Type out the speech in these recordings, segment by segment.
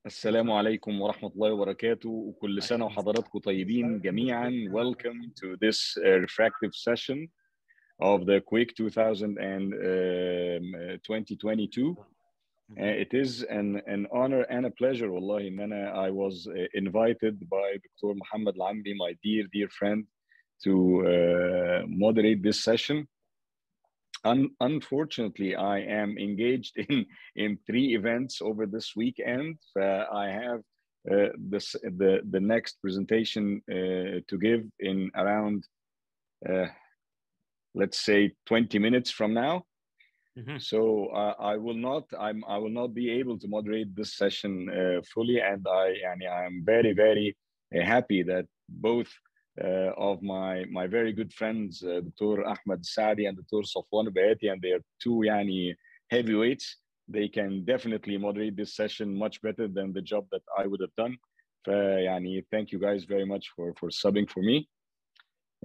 السلام عليكم ورحمة الله وبركاته وكل سنة وحضراتكم طيبين جميعا. Welcome to this refractive session of the Quick 2022. It is an honor and a pleasure والله إن I was invited by Dr. Muhammad Al-Amri, my dear friend, to moderate this session. Unfortunately, I am engaged in 3 events over this weekend. I have the next presentation to give in around, let's say, 20 minutes from now. Mm-hmm. So I will not be able to moderate this session fully, and I am very happy that both of my very good friends, Dr. Ahmed Saadi and Dr. Safwan Bayati, and they are 2 heavyweights. They can definitely moderate this session much better than the job that I would have done. Thank you guys very much for subbing for me.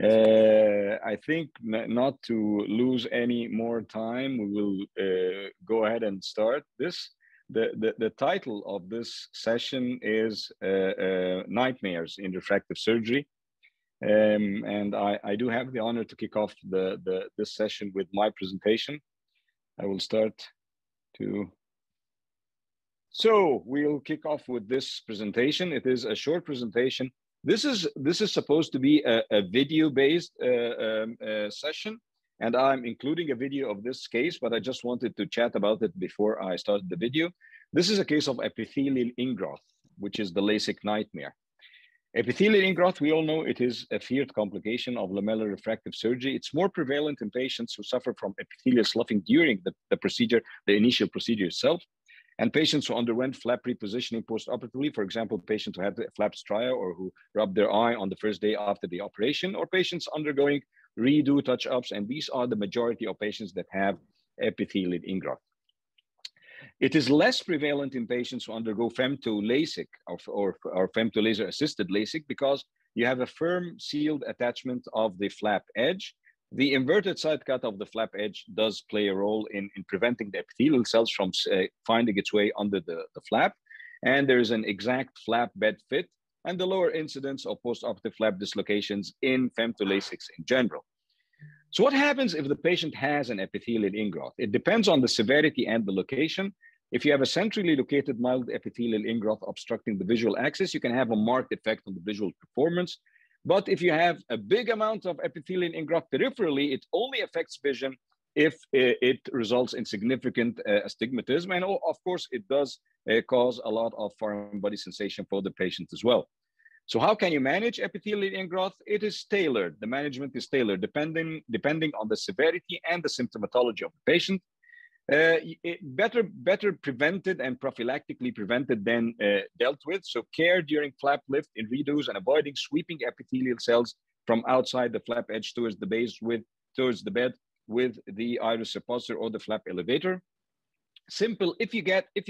I think not to lose any more time, we will go ahead and start this. The title of this session is Nightmares in Refractive Surgery. And I do have the honor to kick off this session with my presentation. I will start to. So we'll kick off with this presentation. It is a short presentation. This is supposed to be a video-based session, and I'm including a video of this case, but I just wanted to chat about it before I started the video. This is a case of epithelial ingrowth, which is the LASIK nightmare. Epithelial ingrowth, we all know it is a feared complication of lamellar refractive surgery. It's more prevalent in patients who suffer from epithelial sloughing during the procedure, the initial procedure itself, and patients who underwent flap repositioning postoperatively, for example, patients who had flap stria or who rubbed their eye on the first day after the operation, or patients undergoing redo touch-ups, and these are the majority of patients that have epithelial ingrowth. It is less prevalent in patients who undergo femto-LASIK or femto-laser assisted LASIK because you have a firm sealed attachment of the flap edge. The inverted side cut of the flap edge does play a role in preventing the epithelial cells from finding its way under the flap. And there is an exact flap bed fit and the lower incidence of postoperative flap dislocations in femto-LASIKs in general. So what happens if the patient has an epithelial ingrowth? It depends on the severity and the location. If you have a centrally located mild epithelial ingrowth obstructing the visual axis, you can have a marked effect on the visual performance. But if you have a big amount of epithelial ingrowth peripherally, it only affects vision if it results in significant astigmatism. And of course, it does cause a lot of foreign body sensation for the patient as well. So how can you manage epithelial ingrowth? It is tailored. The management is tailored depending on the severity and the symptomatology of the patient. Better prevented and prophylactically prevented than dealt with. So care during flap lift in redos and avoiding sweeping epithelial cells from outside the flap edge towards the base towards the bed with the iris suppositor or the flap elevator. Simple. If you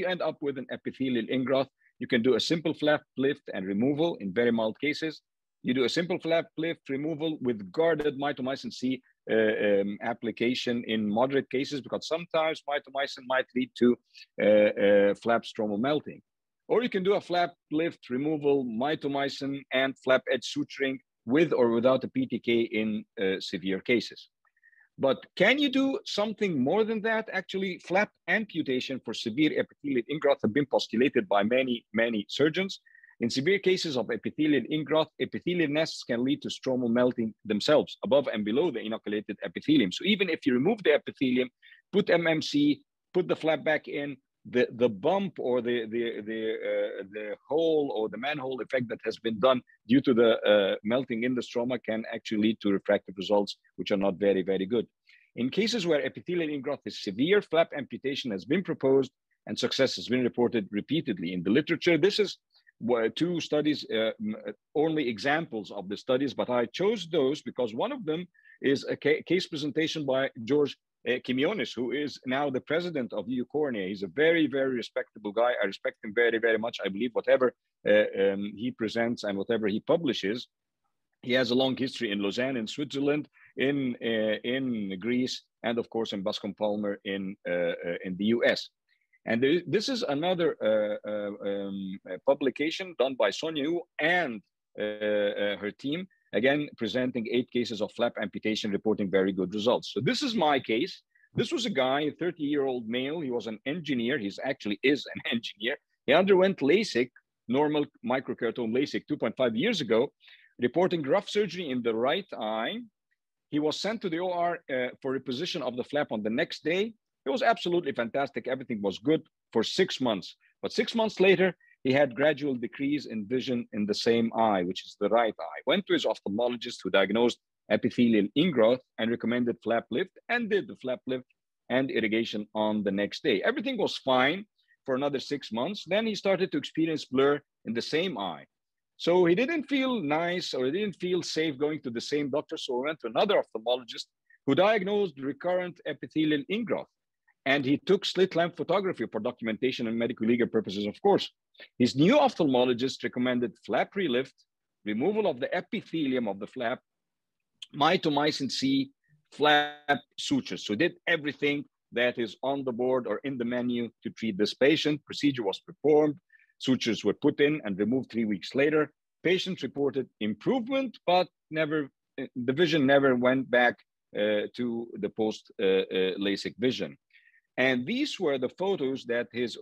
end up with an epithelial ingrowth, you can do a simple flap lift and removal in very mild cases. You do a simple flap lift removal with guarded mitomycin C application in moderate cases, because sometimes mitomycin might lead to flap stromal melting. Or you can do a flap lift removal, mitomycin, and flap edge suturing with or without a PTK in severe cases. But can you do something more than that? Actually, flap amputation for severe epithelial ingrowth have been postulated by many surgeons. In severe cases of epithelial ingrowth, epithelial nests can lead to stromal melting themselves above and below the inoculated epithelium. So even if you remove the epithelium, put MMC, put the flap back in, the bump or the hole or the manhole effect that has been done due to the melting in the stroma can actually lead to refractive results, which are not very good. In cases where epithelial ingrowth is severe, flap amputation has been proposed and success has been reported repeatedly in the literature. This is 2 studies, only examples of the studies, but I chose those because one of them is a case presentation by George Quinones, who is now the president of EU Cornea. He's a very respectable guy. I respect him very much. I believe whatever he presents and whatever he publishes, he has a long history in Lausanne, in Switzerland, in Greece, and of course in Bascom Palmer in the US. And this is another publication done by Sonia Wu and her team, again, presenting 8 cases of flap amputation, reporting very good results. So this is my case. This was a guy, a 30-year-old male. He was an engineer. He actually is an engineer. He underwent LASIK, normal microkeratome LASIK, 2.5 years ago, reporting rough surgery in the right eye. He was sent to the OR for reposition of the flap on the next day. It was absolutely fantastic. Everything was good for 6 months. But 6 months later, he had gradual decrease in vision in the same eye, which is the right eye. Went to his ophthalmologist, who diagnosed epithelial ingrowth and recommended flap lift, and did the flap lift and irrigation on the next day. Everything was fine for another 6 months. Then he started to experience blur in the same eye. So he didn't feel nice, or he didn't feel safe going to the same doctor. So he went to another ophthalmologist who diagnosed recurrent epithelial ingrowth. And he took slit lamp photography for documentation and medical legal purposes, of course. His new ophthalmologist recommended flap relift, removal of the epithelium of the flap, mitomycin C, flap sutures. So did everything that is on the board or in the menu to treat this patient. Procedure was performed, sutures were put in and removed 3 weeks later. Patient reported improvement, but never, the vision never went back to the post LASIK vision. And these were the photos that his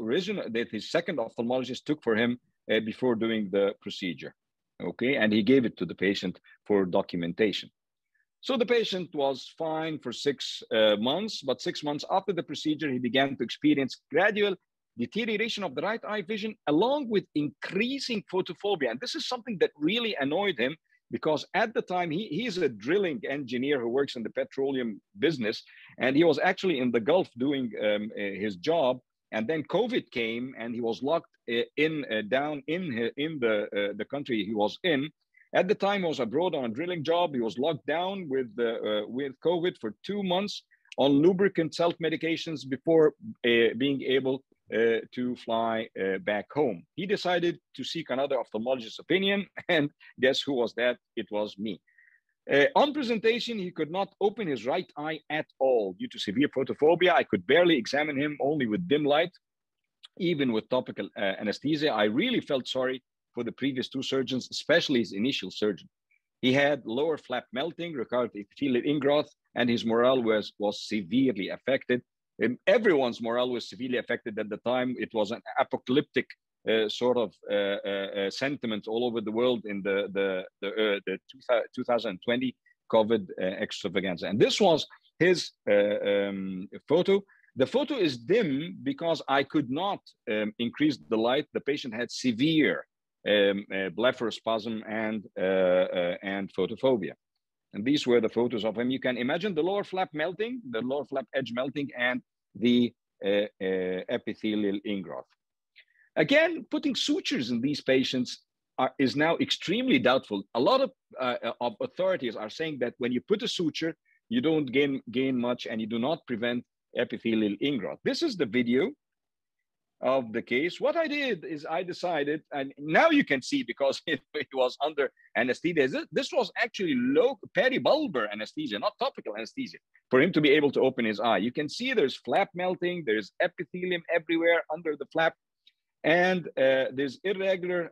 second ophthalmologist took for him before doing the procedure. Okay, and he gave it to the patient for documentation. So the patient was fine for 6 months, but 6 months after the procedure, he began to experience gradual deterioration of the right eye vision, along with increasing photophobia. And this is something that really annoyed him, because at the time, he's a drilling engineer who works in the petroleum business, and he was actually in the Gulf doing his job. And then COVID came, and he was locked down in the country he was in. At the time, he was abroad on a drilling job. He was locked down with COVID for 2 months on lubricant self-medications before being able to fly back home. He decided to seek another ophthalmologist's opinion, and guess who was that? It was me. On presentation, he could not open his right eye at all due to severe photophobia. I could barely examine him, only with dim light, even with topical anesthesia. I really felt sorry for the previous 2 surgeons, especially his initial surgeon. He had lower flap melting, recurrent epithelial ingrowth, and his morale was severely affected. Everyone's morale was severely affected at the time. It was an apocalyptic sort of sentiment all over the world in the 2020 COVID extravaganza. And this was his photo. The photo is dim because I could not increase the light. The patient had severe blepharospasm and photophobia. And these were the photos of him. You can imagine the lower flap melting, the lower flap edge melting, and the epithelial ingrowth. Again, putting sutures in these patients is now extremely doubtful. A lot of authorities are saying that when you put a suture, you don't gain much, and you do not prevent epithelial ingrowth. This is the video of the case. What I did is I decided, and now you can see because it was under anesthesia. This was actually low peribulbar anesthesia, not topical anesthesia, for him to be able to open his eye. You can see there's flap melting, there's epithelium everywhere under the flap, and there's irregular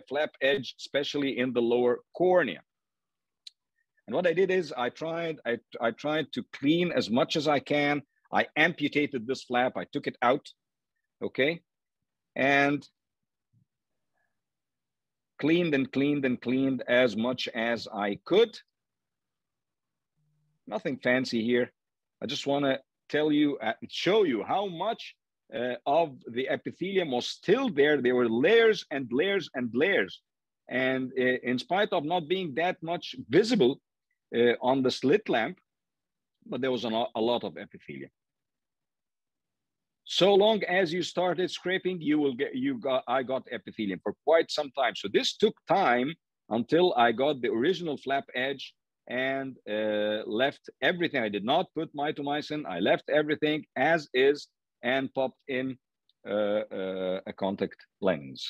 flap edge, especially in the lower cornea. And what I did is I tried to clean as much as I can. I amputated this flap. I took it out. Okay, and cleaned and cleaned and cleaned as much as I could. Nothing fancy here. I just want to tell you, show you how much of the epithelium was still there. There were layers and layers and layers. And in spite of not being that much visible on the slit lamp, but there was a lot of epithelium. So long as you started scraping, I got epithelium for quite some time. So this took time until I got the original flap edge and left everything. I did not put mitomycin. I left everything as is and popped in a contact lens.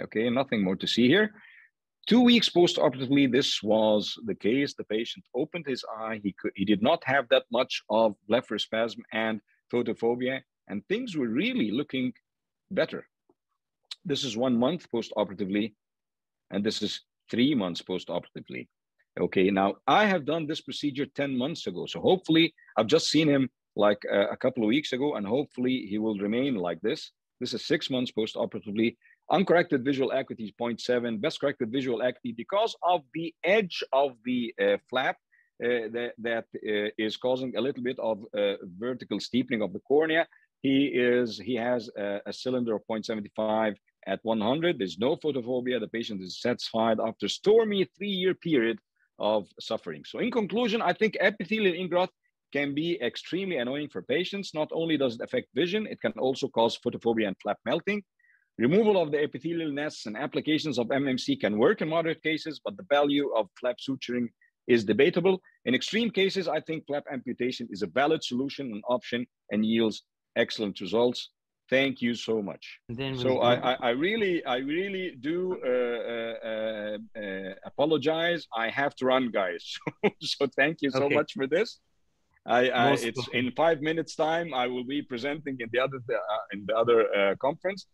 Okay, nothing more to see here. 2 weeks post-operatively, this was the case. The patient opened his eye. He did not have that much of blepharospasm and photophobia. and things were really looking better. This is 1 month post-operatively, and this is 3 months post-operatively. Okay, now I have done this procedure 10 months ago. So hopefully I've just seen him like a couple of weeks ago, and hopefully he will remain like this. This is 6 months post-operatively. Uncorrected visual acuity is 0.7, best corrected visual acuity because of the edge of the flap that is causing a little bit of vertical steepening of the cornea. He has a cylinder of 0.75 at 100. There's no photophobia. The patient is satisfied after stormy 3-year period of suffering. So in conclusion, I think epithelial ingrowth can be extremely annoying for patients. Not only does it affect vision, it can also cause photophobia and flap melting. Removal of the epithelial nests and applications of MMC can work in moderate cases, but the value of flap suturing is debatable. In extreme cases, I think flap amputation is a valid solution and option and yields excellent results. Thank you so much. So I really do apologize. I have to run, guys. So thank you so much for this. It's in 5 minutes time. I will be presenting in the other conference.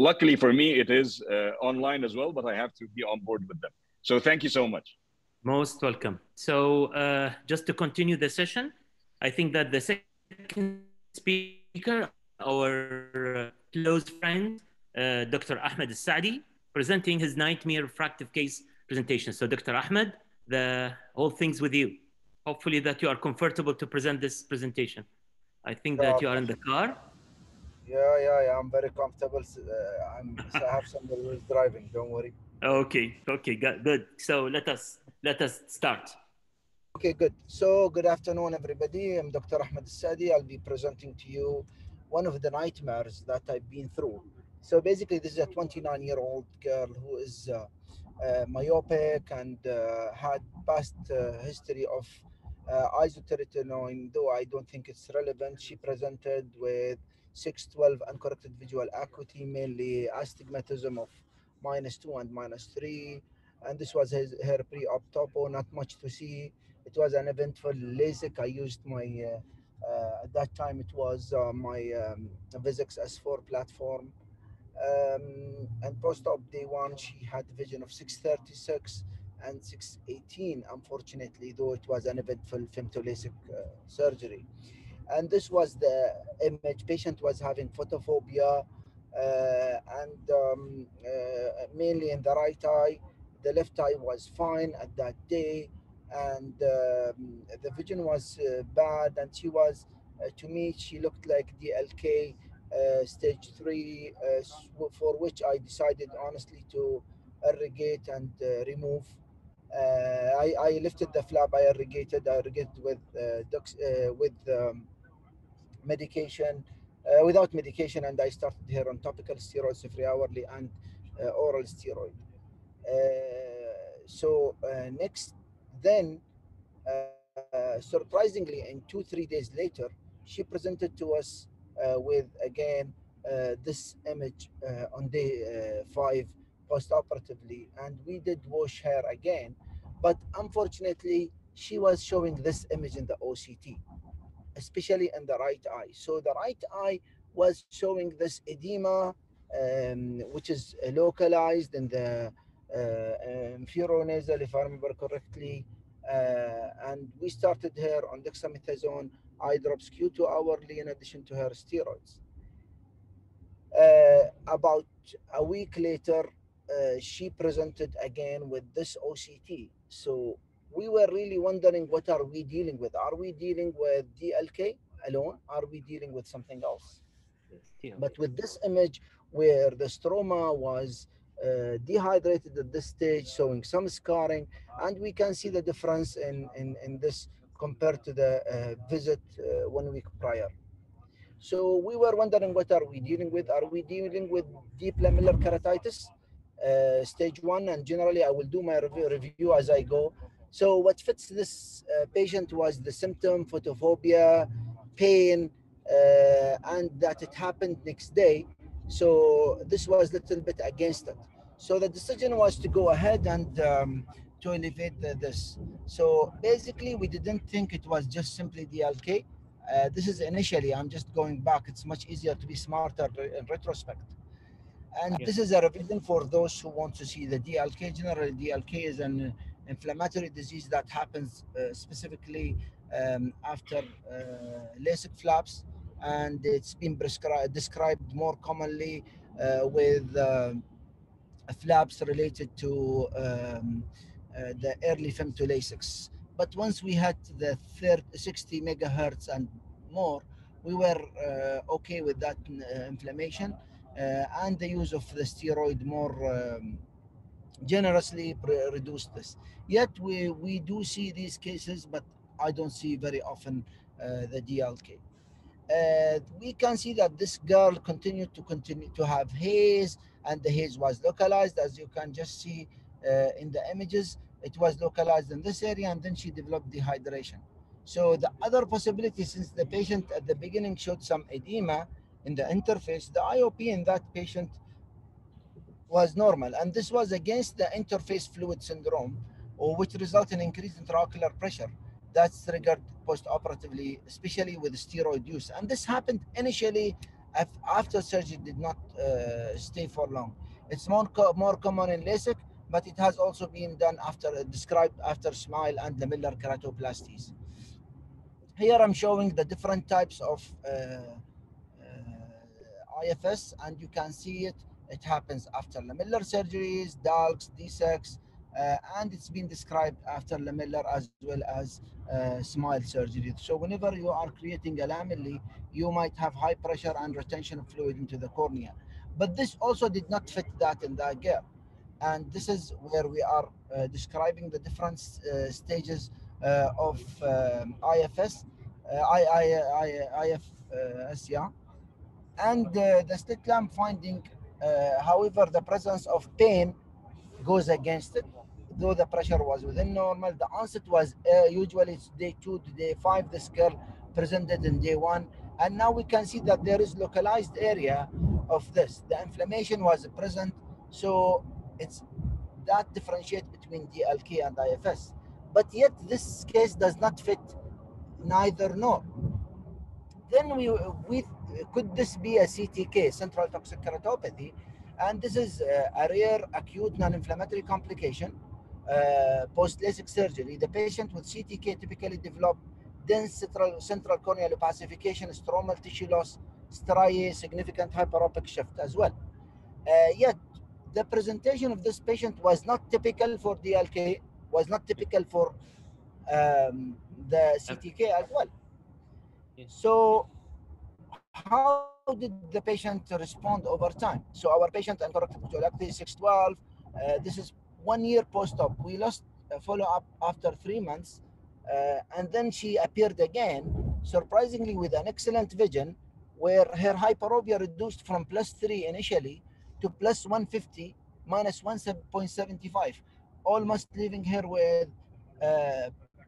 Luckily for me, it is online as well, but I have to be on board with them. So thank you so much. Most welcome. So just to continue the session, I think that the second speaker, our close friend, Dr. Ahmed Al-Saadi, presenting his nightmare refractive case presentation. So Dr. Ahmed, the whole thing's with you. Hopefully that you are comfortable to present this presentation. I think that you are in the car. Yeah, I'm very comfortable. I have somebody who is driving, don't worry. Okay, good. So let us start. Okay, good. So good afternoon, everybody. I'm Dr. Ahmed Al-Saadi. I'll be presenting to you one of the nightmares that I've been through. So basically, this is a 29-year-old girl who is myopic and had past history of isotretinoin, though I don't think it's relevant. She presented with 612 uncorrected visual acuity, mainly astigmatism of -2 and -3. And this was her pre-op topo, not much to see. It was an eventful LASIK. I used my, at that time, it was my Vizix S4 platform. And post-op day 1, she had vision of 636 and 618, unfortunately, though it was an eventful femtolasic surgery. And this was the image. Patient was having photophobia and mainly in the right eye. The left eye was fine at that day, and the vision was bad, and she was, to me, she looked like DLK stage 3, for which I decided honestly to irrigate and remove. I lifted the flap, I irrigated with medication, without medication, and I started her on topical steroids every hourly and oral steroid. Next, then surprisingly, in 2-3 days later, she presented to us with again this image on day 5 post-operatively, and we did wash her again, but unfortunately she was showing this image in the OCT, especially in the right eye. So the right eye was showing this edema, which is localized in the infero-nasal, if I remember correctly. And we started her on dexamethasone eye drops Q2 hourly in addition to her steroids. About a week later, she presented again with this OCT. So we were really wondering, what are we dealing with? Are we dealing with DLK alone? Are we dealing with something else? But with this image where the stroma was dehydrated at this stage, showing some scarring, and we can see the difference in this compared to the visit 1 week prior. So we were wondering, what are we dealing with? Are we dealing with deep lamellar keratitis, stage 1? And generally, I will do my review as I go. So what fits this patient was the symptom, photophobia, pain, and that it happened next day. So this was a little bit against it. So the decision was to go ahead and to elevate this. So basically, we didn't think it was just simply DLK. This is initially, I'm just going back. It's much easier to be smarter in retrospect. And Yeah. this is a revision for those who want to see the DLK. Generally, DLK is an inflammatory disease that happens specifically after LASIK flaps, and it's been described more commonly with flaps related to the early femtolasics. But once we had the 60 megahertz and more, we were okay with that inflammation and the use of the steroid more generously reduced this. Yet we do see these cases, but I don't see very often the DLK. We can see that this girl continue to have haze, and the haze was localized, as you can just see in the images. It was localized in this area, and then she developed dehydration. So the other possibility, since the patient at the beginning showed some edema in the interface, the IOP in that patient was normal, and this was against the interface fluid syndrome, or which result in increased intraocular pressure that's triggered post-operatively, especially with steroid use. And this happened initially after surgery, did not stay for long. It's more common in LASIK, but it has also been done after described after SMILE and lamellar keratoplasties. Here I'm showing the different types of IFS, and you can see it. It happens after lamellar surgeries, DALKs, DSECs, and it's been described after lamellar as well as SMILE surgery. So whenever you are creating a lamellae, you might have high pressure and retention of fluid into the cornea. But this also did not fit that in that girl. And this is where we are describing the different stages of IFS, IFS, yeah. And the slit lamp finding, however, the presence of pain goes against it. Though the pressure was within normal, the onset was usually day 2 to day 5. This girl presented in day 1, and now we can see that there is localized area of this. The inflammation was present, so it's that differentiate between DLK and IFS. But yet this case does not fit neither nor. Then we could this be a CTK, central toxic keratopathy, and this is a rare acute non-inflammatory complication post LASIK surgery. The patient with CTK typically develop dense central corneal opacification, stromal tissue loss, striae, significant hyperopic shift as well. Yet the presentation of this patient was not typical for DLK, was not typical for the CTK as well. So how did the patient respond over time? So our patient uncorrected visual acuity 612. This is 1 year post-op. We lost follow-up after 3 months, and then she appeared again, surprisingly with an excellent vision, where her hyperopia reduced from +3 initially to +150, -1.75, almost leaving her with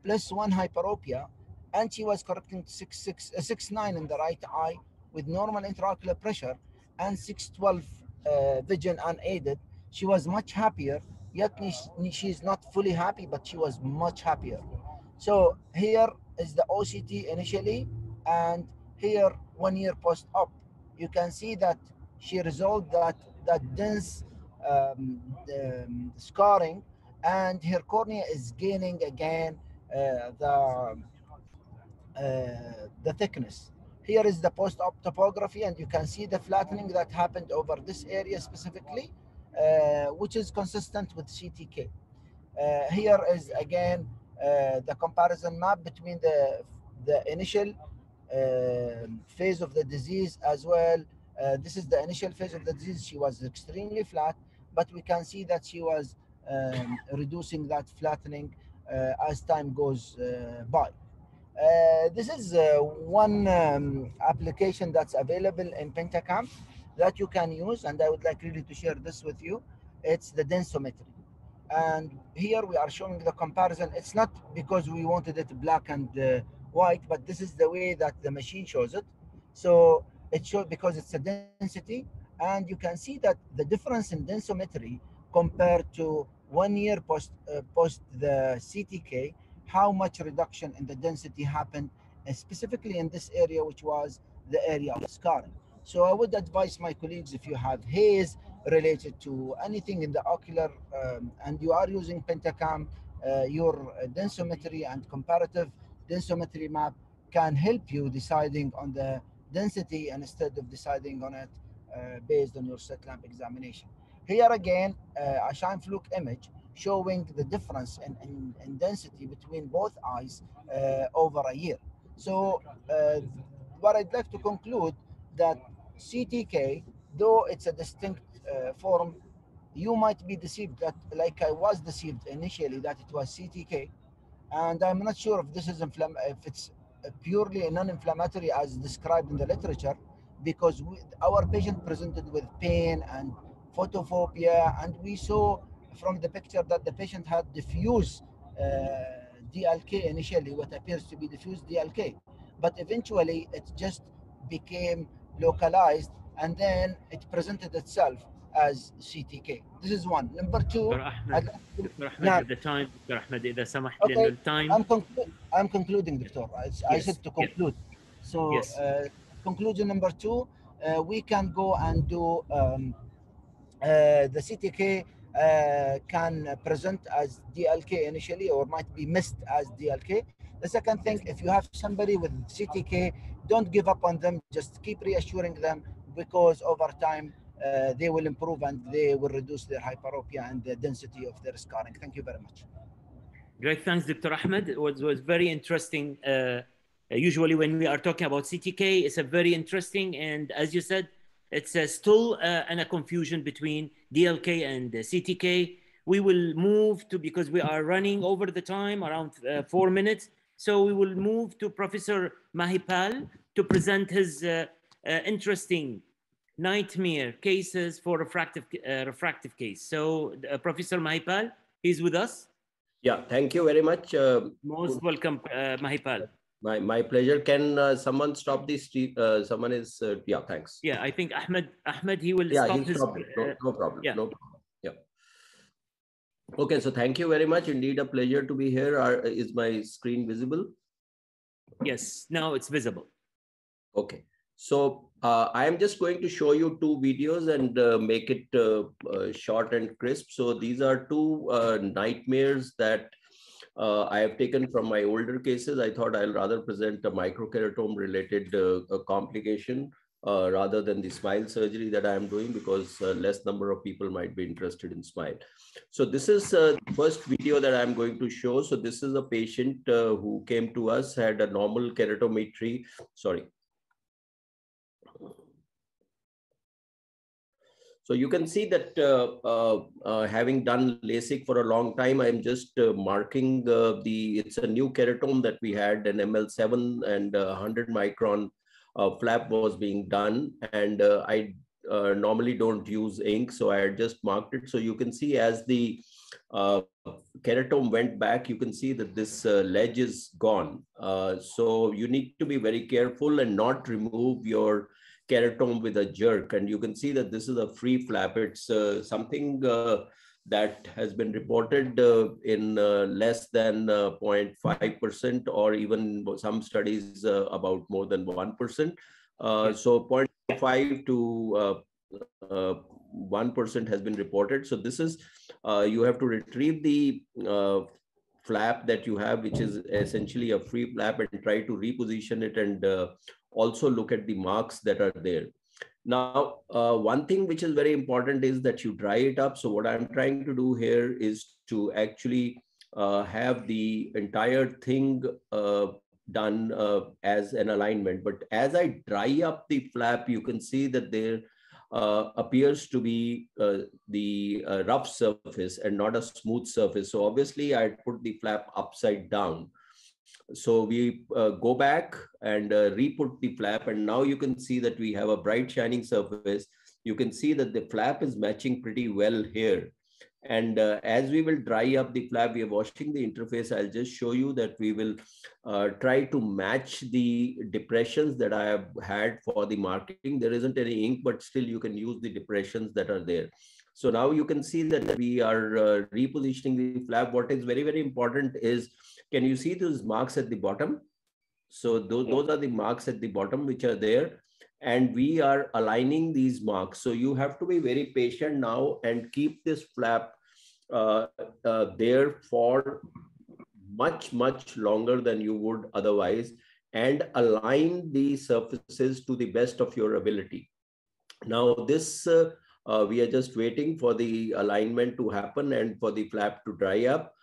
+1 hyperopia, and she was correcting 6.9 in the right eye with normal intraocular pressure and 612 vision unaided. She was much happier, yet she's not fully happy, but she was much happier. So here is the OCT initially, and here 1 year post-op. You can see that she resolved that dense scarring, and her cornea is gaining again the thickness. Here is the post-op topography, and you can see the flattening that happened over this area specifically, which is consistent with CTK. Here is again the comparison map between the initial phase of the disease as well. This is the initial phase of the disease. She was extremely flat, but we can see that she was reducing that flattening as time goes by. This is one application that's available in Pentacam that you can use, and I would like really to share this with you. It's the densometry. And here we are showing the comparison. It's not because we wanted it black and white, but this is the way that the machine shows it. So it shows because it's a density, and you can see that the difference in densometry compared to 1 year post the CTK, how much reduction in the density happened specifically in this area, which was the area of scarring. So I would advise my colleagues, if you have haze related to anything in the ocular and you are using Pentacam, your densometry and comparative densometry map can help you deciding on the density instead of deciding on it based on your slit lamp examination. Here again, a shine fluke image showing the difference in density between both eyes over a year. So what I'd like to conclude that CTK, though it's a distinct form, you might be deceived that, like I was deceived initially, that it was CTK, and I'm not sure if this is if it's purely non-inflammatory as described in the literature, because our patient presented with pain and photophobia, and we saw from the picture that the patient had diffuse DLK initially, what appears to be diffuse DLK, but eventually it just became localized, and then it presented itself as CTK. This is one. Number two, دكتور I'd احمد like to, دكتور احمد نعم. at the time دكتور احمد اذا سمحت لانه Okay, التايم. I'm concluding, Doctor. I said Yes, to yes, conclude. So, yes. conclusion number two, we can go and do the CTK can present as DLK initially, or might be missed as DLK. The second thing, if you have somebody with CTK, don't give up on them. Just keep reassuring them, because over time they will improve and they will reduce their hyperopia and the density of their scarring. Thank you very much. Great, thanks, Dr. Ahmed. It was very interesting. Usually when we are talking about CTK, it's a very interesting, and as you said, it's still a confusion between DLK and CTK. We will move to, because we are running over the time, around 4 minutes, so we will move to Professor Mahipal to present his interesting nightmare cases for refractive case. So Professor Mahipal, he's with us. Yeah, thank you very much. Most welcome, Mahipal. My pleasure. Can someone stop this? Someone is, yeah, thanks. Yeah, I think Ahmed, he will yeah, stop his... no problem. Yeah. No problem. Yeah. Okay, so thank you very much. Indeed, a pleasure to be here. Is my screen visible? Yes, now it's visible. Okay. So I am just going to show you two videos and make it short and crisp. So these are two nightmares that I have taken from my older cases. I thought I'll rather present a microkeratome related complication rather than the smile surgery that I am doing, because less number of people might be interested in smile. So this is the first video that I'm going to show. So this is a patient who came to us, had a normal keratometry. Sorry. So you can see that having done LASIK for a long time, I'm just marking it's a new keratome that we had, an ML7 and 100 micron flap was being done. And I normally don't use ink, so I had just marked it. So you can see as the keratome went back, you can see that this ledge is gone. So you need to be very careful and not remove your keratome with a jerk. And you can see that this is a free flap. It's something that has been reported in less than 0.5%, or even some studies about more than 1%. So 0.5 to 1% has been reported. So this is, you have to retrieve the flap that you have, which is essentially a free flap, and try to reposition it, and also look at the marks that are there. Now, one thing which is very important is that you dry it up. So what I'm trying to do here is to actually have the entire thing done as an alignment. But as I dry up the flap, you can see that there appears to be the rough surface and not a smooth surface. So obviously I put the flap upside down. So we go back and re-put the flap, and now you can see that we have a bright shining surface. You can see that the flap is matching pretty well here. And as we will dry up the flap, we are washing the interface. I'll just show you that we will try to match the depressions that I have had for the marking. There isn't any ink, but still you can use the depressions that are there. So now you can see that we are repositioning the flap. What is very, very important is, can you see those marks at the bottom? So those are the marks at the bottom which are there. And we are aligning these marks. So you have to be very patient now and keep this flap there for much longer than you would otherwise, and align the surfaces to the best of your ability. Now this, we are just waiting for the alignment to happen and for the flap to dry up.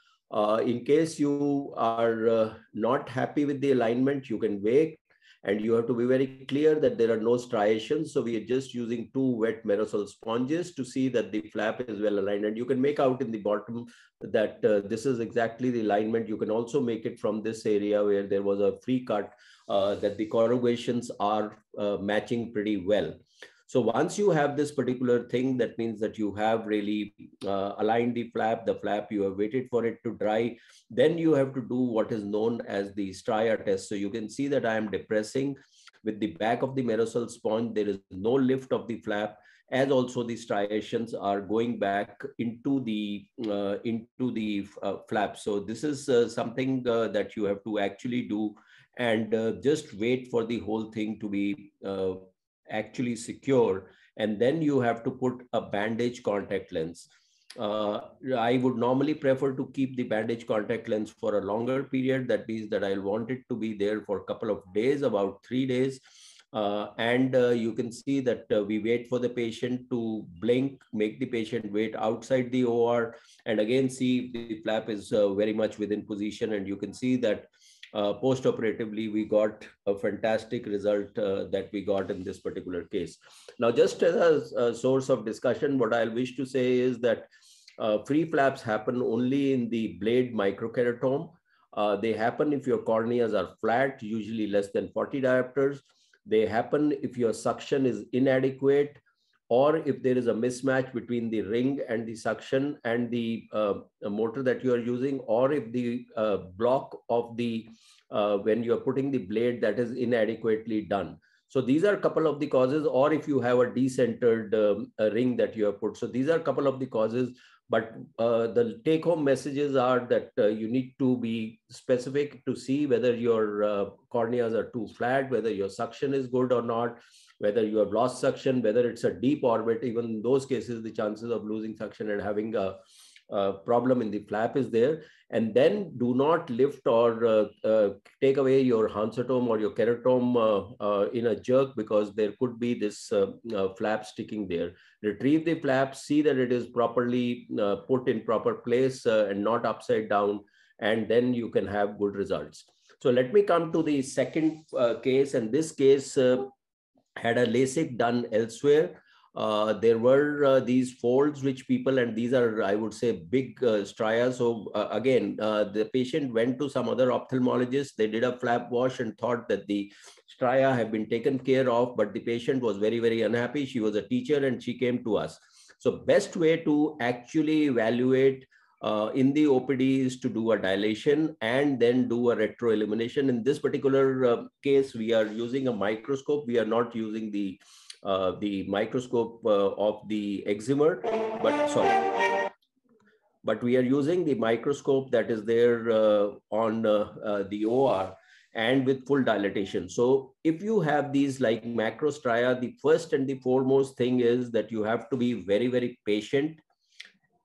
In case you are not happy with the alignment, you can wait, and you have to be very clear that there are no striations. So we are just using 2 wet Merosol sponges to see that the flap is well aligned. And you can make out in the bottom that this is exactly the alignment. You can also make it from this area where there was a free cut, that the corrugations are matching pretty well. So once you have this particular thing, that means that you have really aligned the flap, you have waited for it to dry. Then you have to do what is known as the stria test. So you can see that I am depressing with the back of the Merosol sponge. There is no lift of the flap, as also the striations are going back into the flap. So this is something that you have to actually do, and just wait for the whole thing to be actually secure, and then you have to put a bandage contact lens. I would normally prefer to keep the bandage contact lens for a longer period. That means that I'll want it to be there for a couple of days, about 3 days. And you can see that we wait for the patient to blink, make the patient wait outside the OR, and again see if the flap is very much within position. And you can see that post-operatively, we got a fantastic result that we got in this particular case. Now, just as a source of discussion, what I wish to say is that free flaps happen only in the blade microkeratome. They happen if your corneas are flat, usually less than 40 diopters. They happen if your suction is inadequate, or if there is a mismatch between the ring and the suction and the motor that you are using, or if the block of the, when you are putting the blade, that is inadequately done. So these are a couple of the causes, or if you have a decentered ring that you have put. So these are a couple of the causes, but the take home messages are that you need to be specific to see whether your corneas are too flat, whether your suction is good or not, whether you have lost suction, whether it's a deep orbit. Even in those cases, the chances of losing suction and having a problem in the flap is there. And then do not lift or take away your hansetome or your keratome in a jerk, because there could be this flap sticking there. Retrieve the flap, see that it is properly put in proper place and not upside down, and then you can have good results. So let me come to the second case, and this case had a LASIK done elsewhere. There were these folds which people, and these are, I would say, big stria. So again, the patient went to some other ophthalmologist. They did a flap wash and thought that the stria have been taken care of, but the patient was very, very unhappy. She was a teacher and she came to us. So best way to actually evaluate in the OPD is to do a dilation and then do a retroillumination. In this particular case, we are using a microscope. We are not using the microscope of the excimer, but we are using the microscope that is there on the OR, and with full dilatation. So if you have these like macrostria, the first and the foremost thing is that you have to be very, very patient.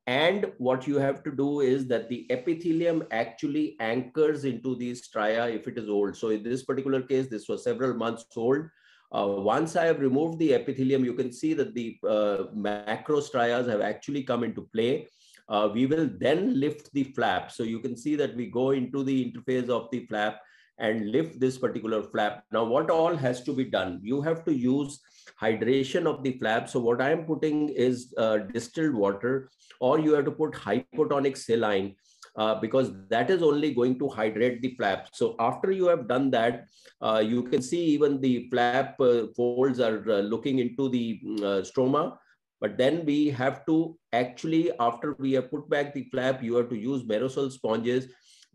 And what you have to do is that the epithelium actually anchors into these stria if it is old. So in this particular case, this was several months old. Once I have removed the epithelium, you can see that the macrostrias have actually come into play. We will then lift the flap. So you can see that we go into the interface of the flap and lift this particular flap. Now, what all has to be done? You have to use hydration of the flap. So what I am putting is distilled water, or you have to put hypotonic saline, because that is only going to hydrate the flap. So after you have done that, you can see even the flap folds are looking into the stroma. But then we have to actually, after we have put back the flap, you have to use Merosol sponges.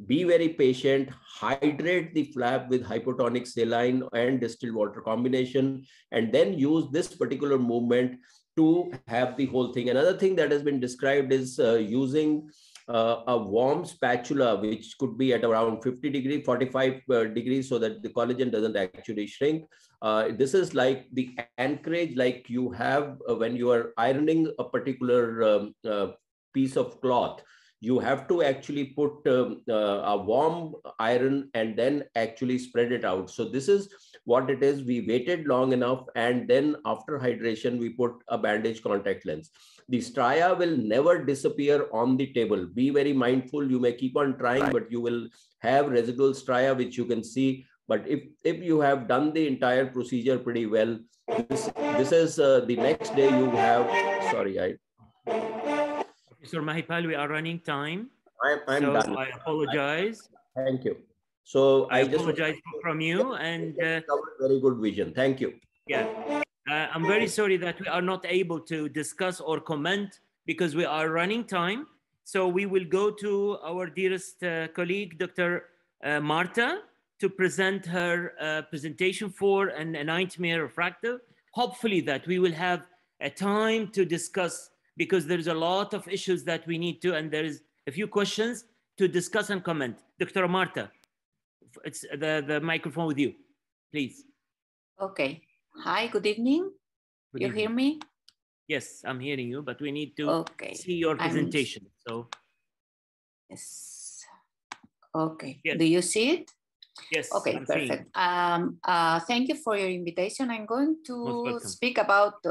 Be very patient, hydrate the flap with hypotonic saline and distilled water combination, and then use this particular movement to have the whole thing. Another thing that has been described is using a warm spatula, which could be at around 50 degrees, 45 degrees, so that the collagen doesn't actually shrink. This is like the anchorage, like you have when you are ironing a particular piece of cloth. You have to actually put a warm iron and then actually spread it out. So this is what it is. We waited long enough, and then after hydration, we put a bandage contact lens. The stria will never disappear on the table. Be very mindful. You may keep on trying, but you will have residual stria, which you can see. But if you have done the entire procedure pretty well, this is the next day you have, sorry, Professor Mahipal, we are running time. I'm so done. I apologize. Thank you. So I just apologize from you, and very good vision. Thank you. Yeah, I'm very sorry that we are not able to discuss or comment because we are running time. So we will go to our dearest colleague, Dr. Marta, to present her presentation for a nightmare refractive. Hopefully that we will have a time to discuss, because there's a lot of issues that we need to, and there is a few questions to discuss and comment. Dr. Marta, it's the microphone with you, please. Okay. Hi, good evening. You hear me? Yes, I'm hearing you, but we need to see your presentation. So yes. Okay. Yes. Do you see it? Yes. Okay, I'm perfect. Thank you for your invitation. I'm going to speak about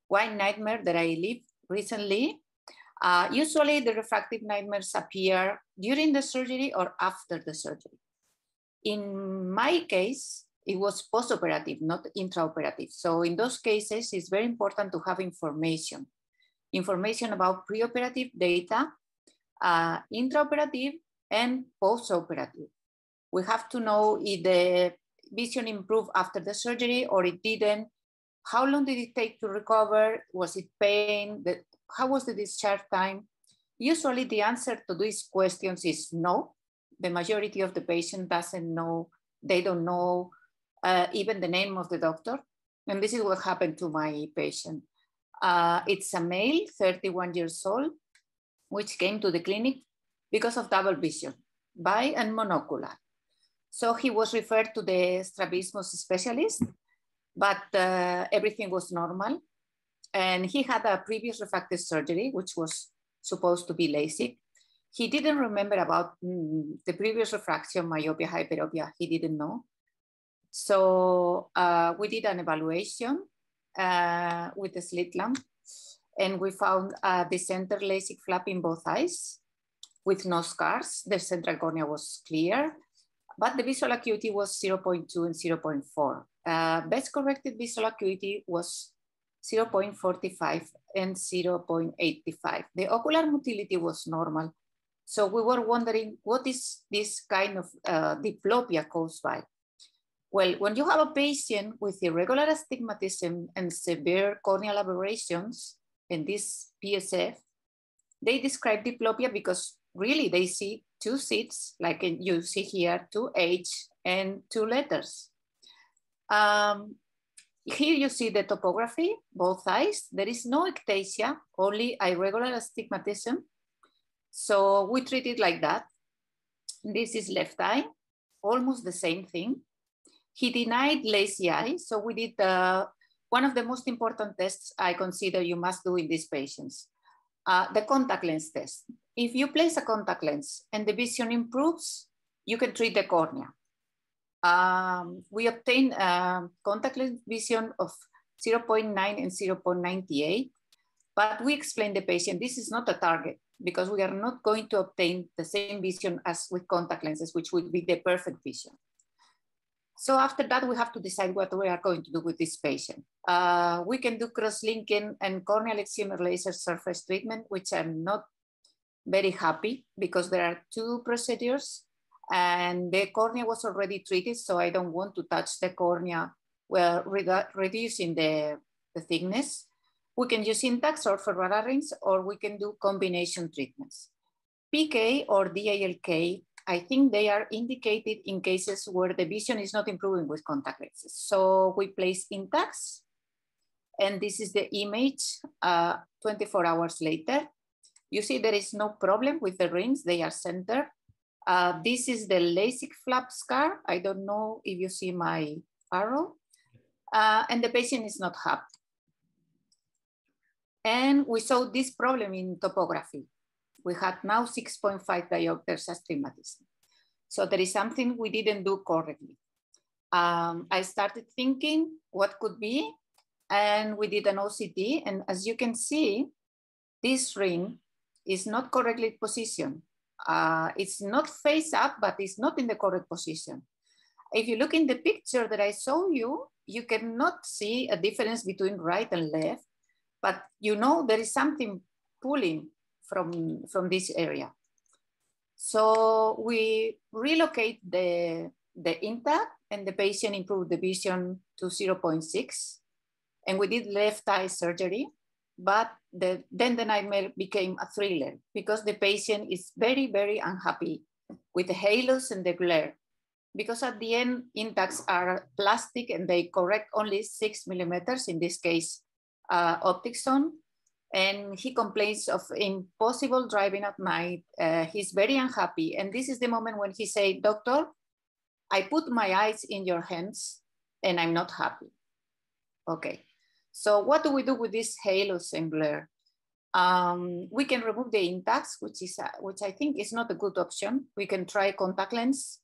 one nightmare that I lived recently. Usually the refractive nightmares appear during the surgery or after the surgery. In my case, it was post-operative, not intraoperative. So in those cases, it's very important to have information about preoperative data, intraoperative, and post-operative. We have to know if the vision improved after the surgery or it didn't. How long did it take to recover? Was it pain? How was the discharge time? Usually the answer to these questions is no. The majority of the patient doesn't know. They don't know even the name of the doctor. And this is what happened to my patient. It's a male, 31 years old, which came to the clinic because of double vision, bi and monocular. So he was referred to the strabismus specialist, but everything was normal. And he had a previous refractive surgery, which was supposed to be LASIK. He didn't remember about the previous refraction, myopia, hyperopia. He didn't know. So we did an evaluation with the slit lamp, and we found the center LASIK flap in both eyes with no scars. The central cornea was clear, but the visual acuity was 0.2 and 0.4. Best corrected visual acuity was 0.45 and 0.85. The ocular motility was normal. So we were wondering, what is this kind of diplopia caused by? Well, when you have a patient with irregular astigmatism and severe corneal aberrations, and this PSF, they describe diplopia because really they see two seats, like you see here, 2H and 2 letters. Here you see the topography, both eyes. There is no ectasia, only irregular astigmatism. So we treat it like that. This is left eye, almost the same thing. He denied lazy eye, so we did one of the most important tests I consider you must do in these patients, the contact lens test. If you place a contact lens and the vision improves, you can treat the cornea. We obtained contact lens vision of 0.9 and 0.98, but we explained the patient this is not a target because we are not going to obtain the same vision as with contact lenses, which would be the perfect vision. So after that, we have to decide what we are going to do with this patient. We can do cross-linking and corneal excimer laser surface treatment, which I'm not very happy because there are two procedures and the cornea was already treated, so I don't want to touch the cornea while reducing the thickness. We can use Intacs or Ferrara rings, or we can do combination treatments. PK or DALK, I think they are indicated in cases where the vision is not improving with contact lenses. So we place Intacs, and this is the image 24 hours later. You see there is no problem with the rings, they are centered. This is the LASIK flap scar. I don't know if you see my arrow. And the patient is not happy. And we saw this problem in topography. We had now 6.5 diopters astigmatism. So there is something we didn't do correctly. I started thinking what could be, and we did an OCT. And as you can see, this ring is not correctly positioned. It's not face up, but it's not in the correct position. If you look in the picture that I showed you, you cannot see a difference between right and left, but you know there is something pulling from this area. So we relocate the intact and the patient improved the vision to 0.6. And we did left eye surgery, but then the nightmare became a thriller because the patient is very, very unhappy with the halos and the glare. Because at the end, intacts are plastic and they correct only 6 millimeters, in this case, optic zone. And he complains of impossible driving at night. He's very unhappy. And this is the moment when he said, "Doctor, I put my eyes in your hands and I'm not happy." Okay, so what do we do with this halos and glare? We can remove the intacts, which I think is not a good option. We can try contact lens.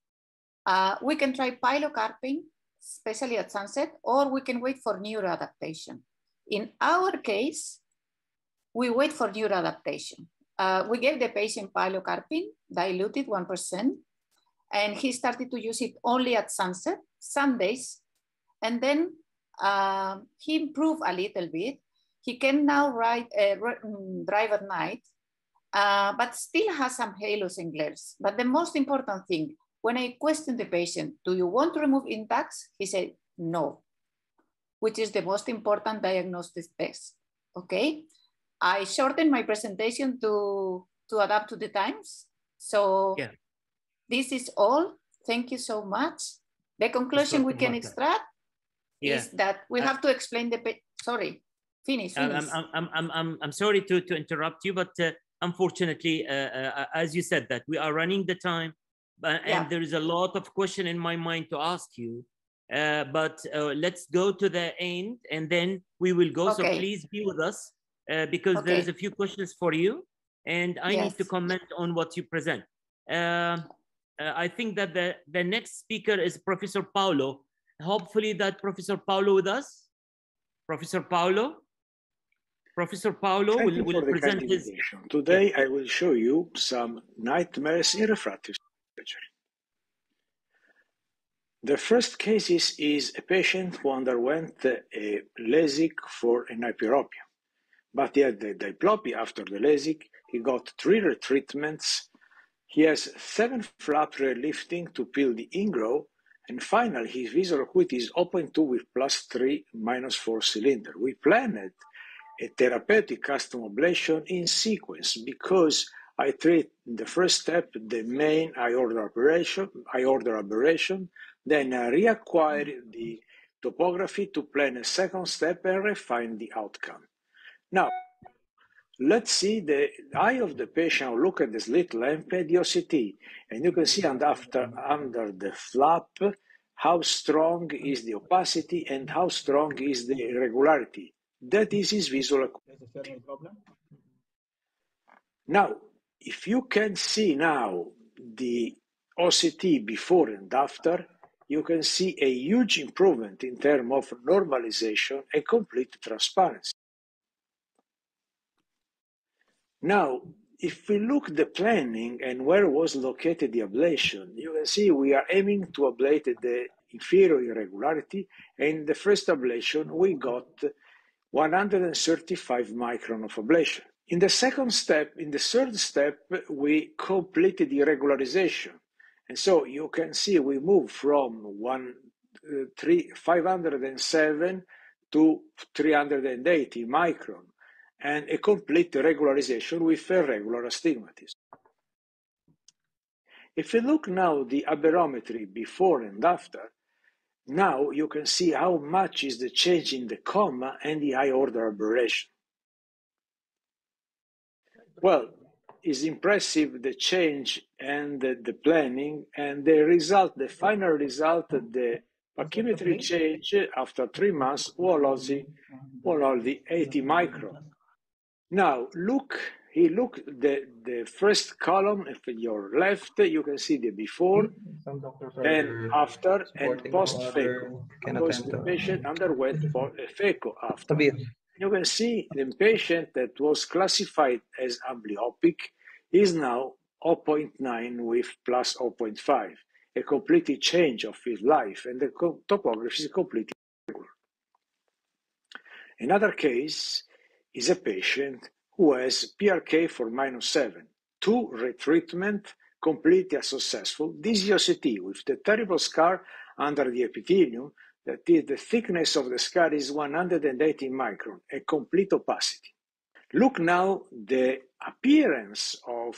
We can try pilocarpine, especially at sunset, or we can wait for neuroadaptation. In our case, we wait for neuroadaptation. We gave the patient pilocarpine, diluted 1%, and he started to use it only at sunset, some days, and then he improved a little bit. He can now drive at night, but still has some halos and glares. But the most important thing, when I questioned the patient, "Do you want to remove intacts?" He said, "No," which is the most important diagnostic test, okay? I shortened my presentation to adapt to the times. So yeah. This is all. Thank you so much. The conclusion we can extract is that we have to explain sorry, finish. I'm sorry to interrupt you, but unfortunately, as you said that we are running the time, and there is a lot of question in my mind to ask you, but let's go to the end and then we will go. Okay. So please be with us because there is a few questions for you and I need to comment on what you present. I think that the next speaker is Professor Paulo. Hopefully that Professor Paulo with us. Professor Paulo will present his... Today I will show you some nightmares in refractive surgery. The first case is a patient who underwent a LASIK for an hyperopia, but he had the diplopia after the LASIK. He got 3 retreatments. He has 7 flap relifting to peel the ingrow, and finally his visual acuity is 0.2 with +3, -4 cylinder. We planned a therapeutic custom ablation in sequence because I treat in the first step the main eye order aberration, then I reacquire the topography to plan a second step and refine the outcome. Now, let's see the eye of the patient. Look at the slit lamp and the OCT, and you can see under the flap how strong is the opacity and how strong is the irregularity. That is his visual acuity. Now, if you can see now the OCT before and after, you can see a huge improvement in terms of normalization and complete transparency. Now, if we look at the planning and where was located the ablation, you can see we are aiming to ablate the inferior irregularity, and in the first ablation we got 135 micron of ablation. In the second step, in the third step, we completed the regularization. And so you can see we move from 507 to 380 micron, and a complete regularization with irregular astigmatism. If you look now the aberrometry before and after, now you can see how much is the change in the comma and the eye order aberration. Well, is impressive, the change and the planning, and the final result, the pachymetry change after 3 months was only 80 micron. Now look the first column at your left, you can see the before, then after, and post-phaco, because the patient underwent for a phaco after. You can see the patient that was classified as amblyopic is now 0.9 with plus 0.5, a completely change of his life, and the topography is completely regular. Another case is a patient who has PRK for -7, 2 retreatment, completely unsuccessful, dysosity with the terrible scar under the epithelium, that is, the thickness of the scar is 180 micron, a complete opacity. Look now the appearance of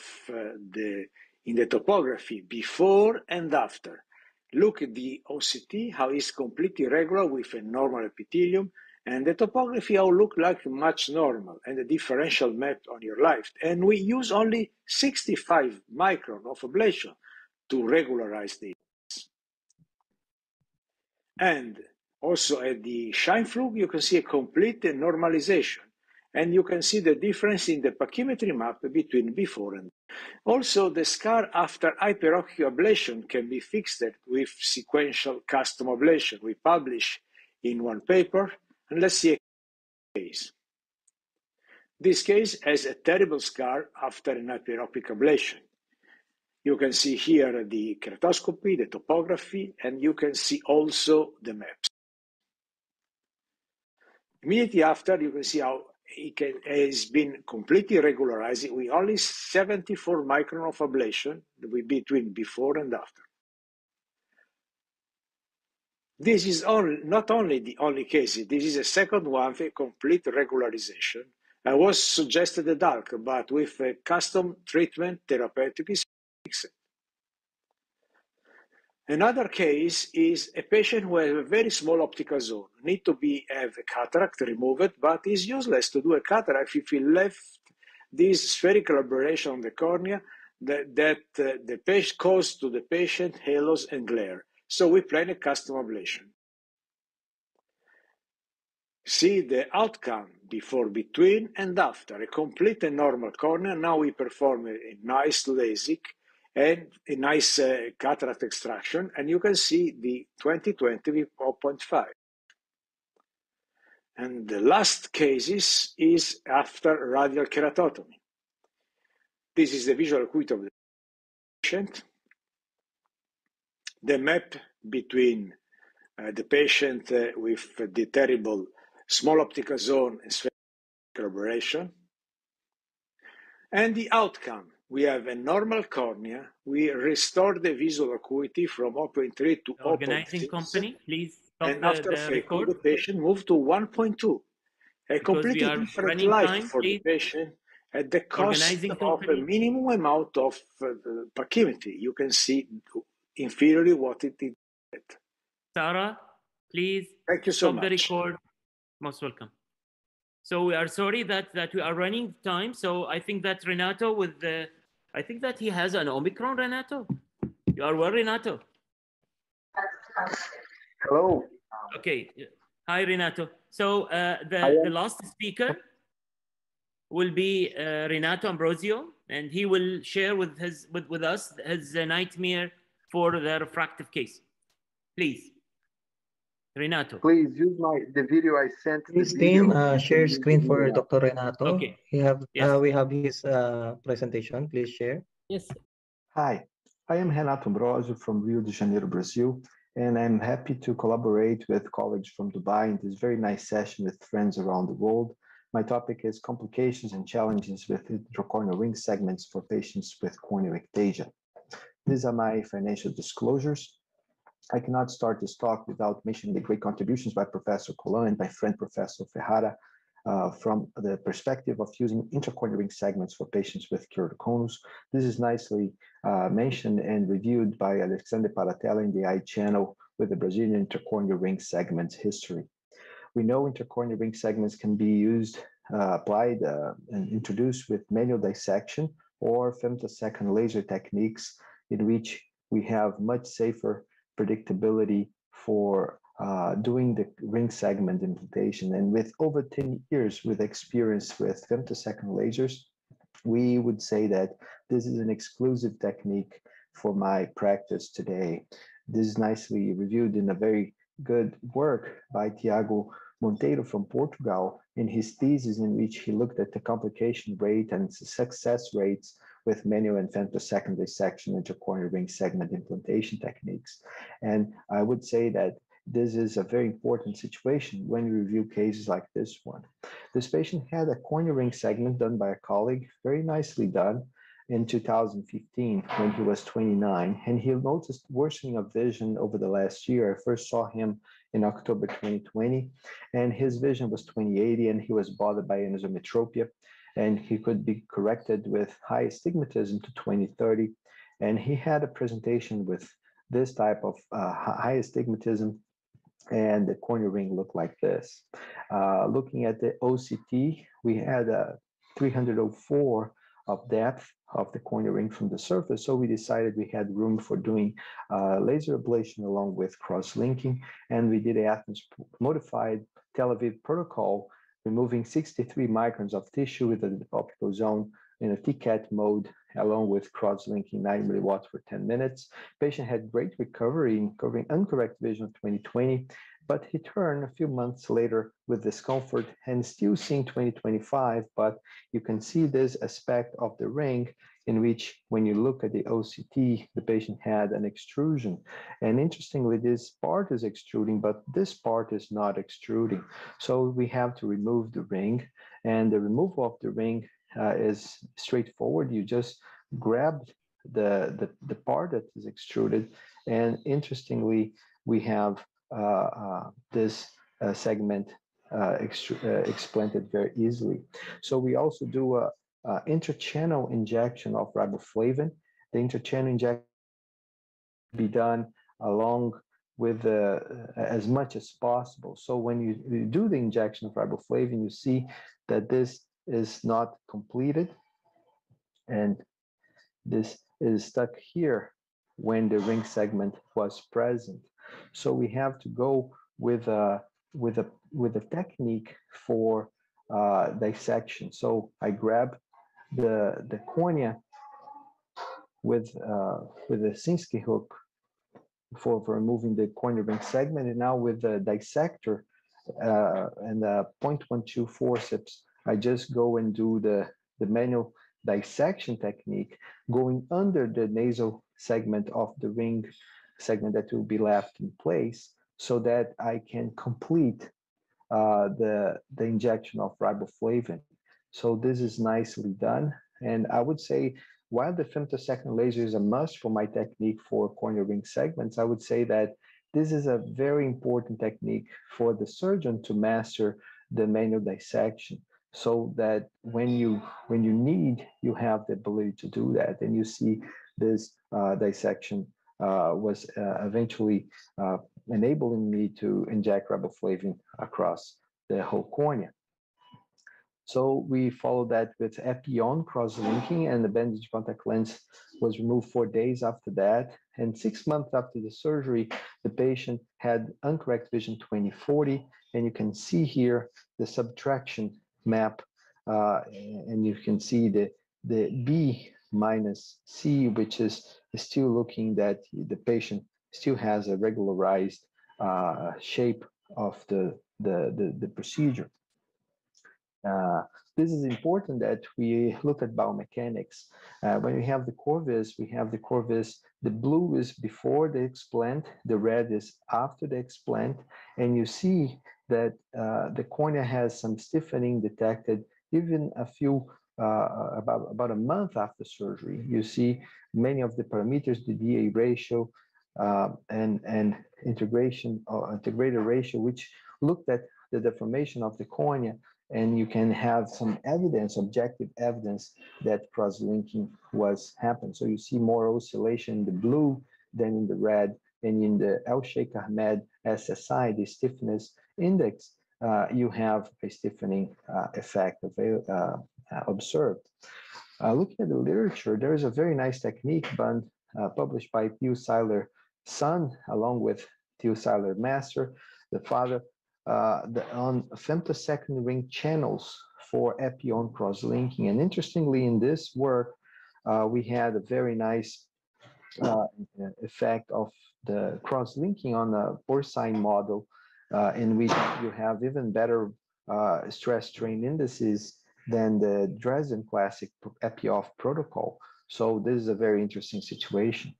in the topography before and after. Look at the OCT, how it's completely regular with a normal epithelium, and the topography how look like much normal, and the differential map on your left. And we use only 65 micron of ablation to regularize this. And also at the Scheinflug, you can see a complete normalization, and you can see the difference in the pachymetry map between before and also the scar after hyperocular ablation can be fixed with sequential custom ablation. We publish in one paper, and let's see a case. This case has a terrible scar after an hyperopic ablation. You can see here the keratoscopy, the topography, and you can see also the maps. Immediately after, you can see how it has been completely regularized with only 74 micron of ablation between before and after. This is not only the only case, this is a second one for complete regularization. I was suggested a DALK, but with a custom treatment therapeutic is fixed. Another case is a patient who has a very small optical zone, need to have a cataract removed, but it's useless to do a cataract if we left this spherical aberration on the cornea that the patient caused to the patient halos and glare. So we plan a custom ablation. See the outcome before, between, and after. A complete and normal cornea. Now we perform a nice LASIK and a nice cataract extraction, and you can see the 20/20 with 0.5. And the last cases is after radial keratotomy. This is the visual acuity of the patient. The map between the patient with the terrible small optical zone and spherical aberration. And the outcome. We have a normal cornea. We restore the visual acuity from 0.3 to 0.6. Organizing company, please stop and after phaco, the patient moved to 1.2. A completely different life for the patient at the cost of a minimum amount of pachymetry. You can see inferiorly what it did. Sarah, please Thank you so stop much. the record. Most welcome. So we are sorry that we are running time. So I think that Renato with the, I think that he has an Omicron, Renato. You are well, Renato? Hello. Okay. Hi, Renato. So the last speaker will be Renato Ambrosio, and he will share with us his nightmare for the refractive case. Please, Renato. Please use the video I sent. Please, team, share screen for Dr. Renato. Okay. We have his presentation. Please share. Yes. Hi, I am Renato Ambrosio from Rio de Janeiro, Brazil, and I'm happy to collaborate with colleagues from Dubai in this very nice session with friends around the world. My topic is complications and challenges with intracorneal ring segments for patients with corneal ectasia. These are my financial disclosures. I cannot start this talk without mentioning the great contributions by Professor Colin and my friend Professor Ferrara from the perspective of using intracorneal ring segments for patients with keratoconus. This is nicely mentioned and reviewed by Alexandre Paratella in the I channel with the Brazilian intracorneal ring segments history. We know intracorneal ring segments can be used, applied, and introduced with manual dissection or femtosecond laser techniques in which we have much safer predictability for doing the ring segment implantation. And with over 10 years with experience with femtosecond lasers, we would say that this is an exclusive technique for my practice today. This is nicely reviewed in a very good work by Tiago Monteiro from Portugal in his thesis, in which he looked at the complication rate and success rates with manual and femtosecond dissection intracorneal ring segment implantation techniques. And I would say that this is a very important situation when we review cases like this one. This patient had a corneal ring segment done by a colleague, very nicely done, in 2015 when he was 29, and he noticed worsening of vision over the last year. I first saw him in October 2020, and his vision was 20/80, and he was bothered by anisometropia, and he could be corrected with high astigmatism to 20/30, and he had a presentation with this type of high astigmatism, and the corneal ring looked like this. Looking at the OCT, we had a 304 of depth of the corneal ring from the surface, so we decided we had room for doing laser ablation along with cross-linking, and we did a Athens modified Tel Aviv protocol, removing 63 microns of tissue with an optical zone in a TCAT mode, along with cross-linking 9 milliwatts for 10 minutes. Patient had great recovery, covering uncorrected vision of 20/20, but he turned a few months later with discomfort and still seeing 20/25, but you can see this aspect of the ring in which, when you look at the OCT, the patient had an extrusion. And interestingly, this part is extruding, but this part is not extruding. So we have to remove the ring, and the removal of the ring is straightforward. You just grab the part that is extruded, and interestingly, we have this segment explanted very easily. So we also do a intrachannel injection of riboflavin. The intrachannel injection be done along with as much as possible. So when you do the injection of riboflavin, you see that this is not completed, and this is stuck here when the ring segment was present. So we have to go with a technique for dissection. So I grab the cornea with a Sinskey hook for removing the corneal ring segment, and now with the dissector and the 0.12 forceps, I just go and do the manual dissection technique, going under the nasal segment of the ring segment that will be left in place, so that I can complete the injection of riboflavin. So this is nicely done. And I would say, while the femtosecond laser is a must for my technique for corneal ring segments, I would say that this is a very important technique for the surgeon to master the manual dissection, so that when you need, you have the ability to do that. And you see this dissection was eventually enabling me to inject riboflavin across the whole cornea. So we followed that with epi-on cross-linking, and the bandage contact lens was removed 4 days after that. And 6 months after the surgery, the patient had uncorrected vision 20/40, and you can see here the subtraction map, and you can see the B minus C, which is still looking that the patient still has a regularized shape of the procedure. This is important that we look at biomechanics. When we have the corvis, the blue is before the explant, the red is after the explant, and you see that the cornea has some stiffening detected even a few, about a month after surgery. You see many of the parameters, the DA ratio and integration or integrated ratio, which looked at the deformation of the cornea, and you can have some evidence, objective evidence, that cross-linking was happened. So you see more oscillation in the blue than in the red, and in the L-Sheikh Ahmed SSI, the stiffness index, you have a stiffening effect observed. Looking at the literature, there is a very nice technique published by Theo Seiler son, along with Theo Seiler master, the father, on femtosecond ring channels for epi-on cross-linking. And interestingly, in this work, we had a very nice effect of the cross-linking on a porcine model, in which you have even better stress strain indices than the Dresden classic epi-off protocol. So this is a very interesting situation.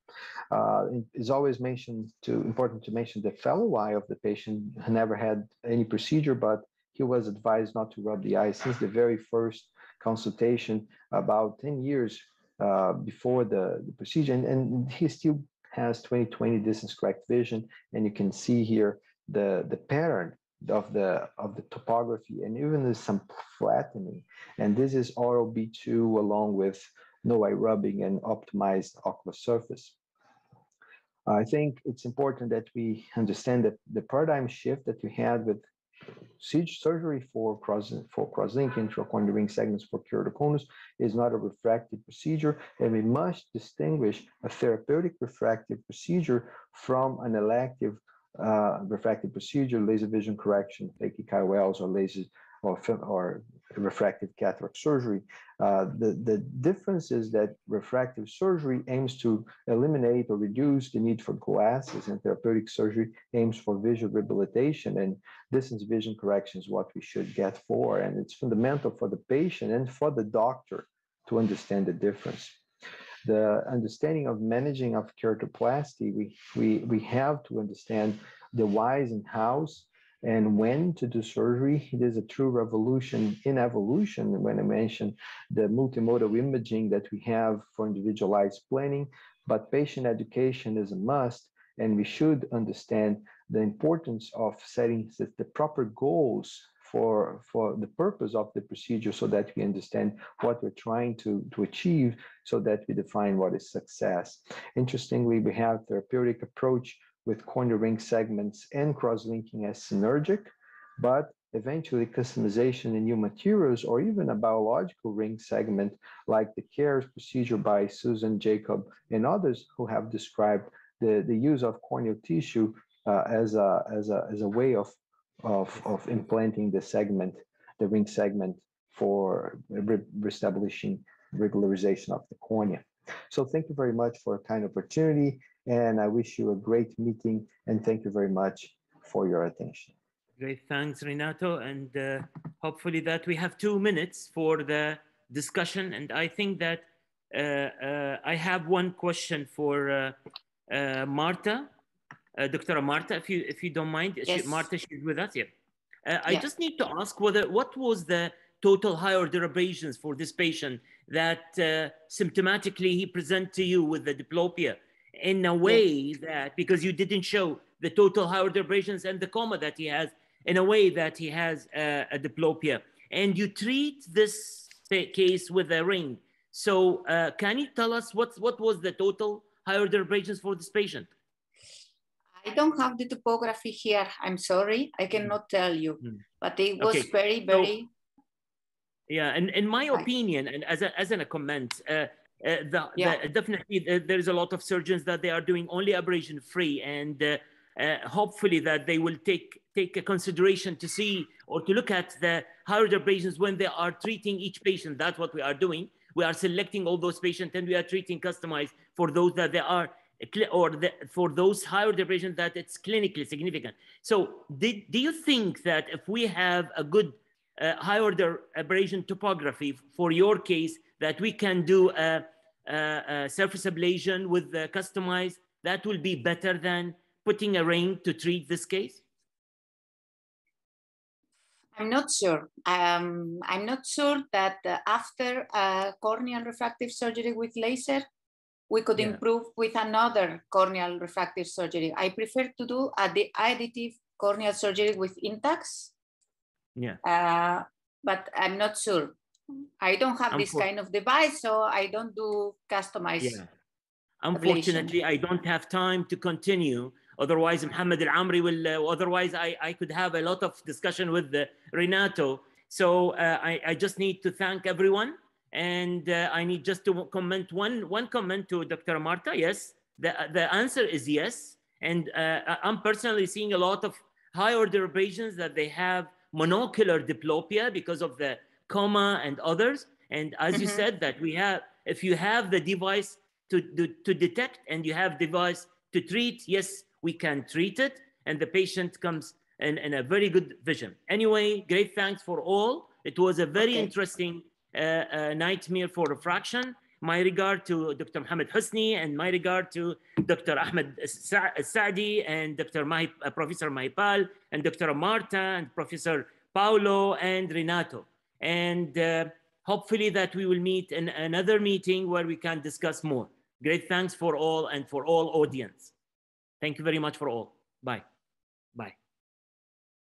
It's always important to mention the fellow eye of the patient who never had any procedure, but he was advised not to rub the eye since the very first consultation about 10 years before the procedure, and he still has 20/20 distance correct vision, and you can see here the pattern of the topography, and even there's some flattening, and this is oral B2 along with no eye rubbing and optimized ocular surface. I think it's important that we understand that the paradigm shift that we had with surgery for cross-linking intracorneal ring segments for keratoconus is not a refractive procedure, and we must distinguish a therapeutic refractive procedure from an elective refractive procedure, laser vision correction, fake KOLs, or laser or refractive cataract surgery. The difference is that refractive surgery aims to eliminate or reduce the need for glasses, and therapeutic surgery aims for visual rehabilitation, and distance vision correction is what we should get for, and it's fundamental for the patient and for the doctor to understand the difference. The understanding of managing of keratoplasty, we have to understand the whys and hows and when to do surgery. It is a true revolution in evolution when I mention the multimodal imaging that we have for individualized planning, but patient education is a must, and we should understand the importance of setting the proper goals for the purpose of the procedure, so that we understand what we're trying to achieve, so that we define what is success. Interestingly, we have therapeutic approach with corneal ring segments and cross-linking as synergic, but eventually customization in new materials, or even a biological ring segment like the CARES procedure by Susan Jacob and others who have described the use of corneal tissue as a way of implanting the ring segment for reestablishing regularization of the cornea. So thank you very much for a kind opportunity, and I wish you a great meeting, and thank you very much for your attention. Great, thanks, Renato, and hopefully that we have 2 minutes for the discussion, and I think that I have one question for Marta, Dr. Marta, if you don't mind. Yes. Marta, she's with us, yeah. I just need to ask what was the total high order abrasions for this patient that symptomatically he present to you with the diplopia, in a way that, because you didn't show the total high order abrasions and the coma that he has, in a way that he has a diplopia, and you treat this case with a ring. So can you tell us what was the total high order abrasions for this patient? I don't have the topography here. I'm sorry, I cannot tell you, but it was very. Yeah, and in my opinion, and as a comment, definitely there's a lot of surgeons that they are doing only abrasion free, and hopefully that they will take a consideration to see or to look at the high order abrasions when they are treating each patient. That's what we are doing. We are selecting all those patients, and we are treating customized for those that they are, for those high order abrasions that it's clinically significant. So do you think that if we have a good high order abrasion topography for your case, that we can do a surface ablation with the customized, that will be better than putting a ring to treat this case? I'm not sure. I'm not sure that after corneal refractive surgery with laser, we could improve with another corneal refractive surgery. I prefer to do the additive corneal surgery with Intax. Yeah. But I'm not sure. I don't have this kind of device, so I don't do customized. Yeah. Unfortunately, ablation. I don't have time to continue. Otherwise, Mohammed Al-Amri will, otherwise I could have a lot of discussion with Renato. So I just need to thank everyone. And I need just to comment one comment to Dr. Marta. Yes, the answer is yes. And I'm personally seeing a lot of high order patients that they have monocular diplopia because of the coma and others. And as you said, that we have, if you have the device to detect and you have device to treat, yes, we can treat it. And the patient comes in a very good vision. Anyway, great thanks for all. It was a very interesting nightmare for refraction. My regard to Dr. Mohammed Husni, and my regard to Dr. Ahmed Saadi and Dr. Professor Mahipal and Dr. Marta and Professor Paulo and Renato. And hopefully that we will meet in another meeting where we can discuss more. Great thanks for all and for all audience. Thank you very much for all. Bye. Bye.